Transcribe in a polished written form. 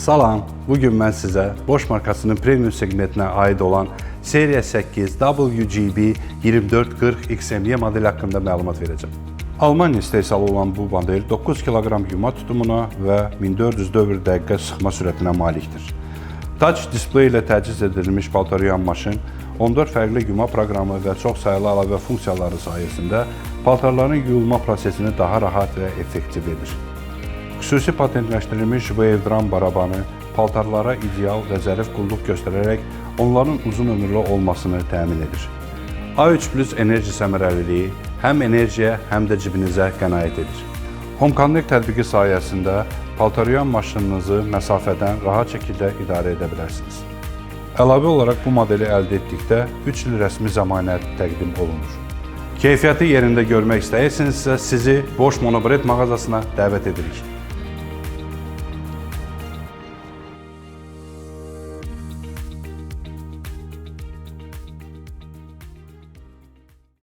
Salam, bugün mən sizə Bosch markasının premium segmentinə aid olan Seriya 8 WGB 2440 XMY modeli haqqında məlumat verəcəm. Almaniya istehsalı olan bu model 9 kg yuma tutumuna və 1400 dövr dəqiqə sıxma sürətinə malikdir. Touch display ilə təchiz edilmiş paltaryuyan maşın 14 fərqli yuma proqramı və çox sayılı əlavə funksiyaları sayəsində paltarların yuyulma prosesini daha rahat və effektiv edir. Xüsusi patentləşdirilmiş Wave-Drum barabanı paltarlara ideal və zərif qulluq göstərərək onların uzun ömürlü olmasını təmin edir. A3+ enerji səmərəliliyi həm enerjiyə, həm də cibinizə qənaət edir. Home Connect tətbiqi sayəsində paltaryuyan maşınınızı məsafədən rahat şəkildə idarə edə bilərsiniz. Əlavə olaraq bu modeli əldə etdikdə 3 il rəsmi zəmanət təqdim olunur. Keyfiyyəti yerində görmək istəyirsinizsə, sizi Bosch Monobred mağazasına dəvət edirik.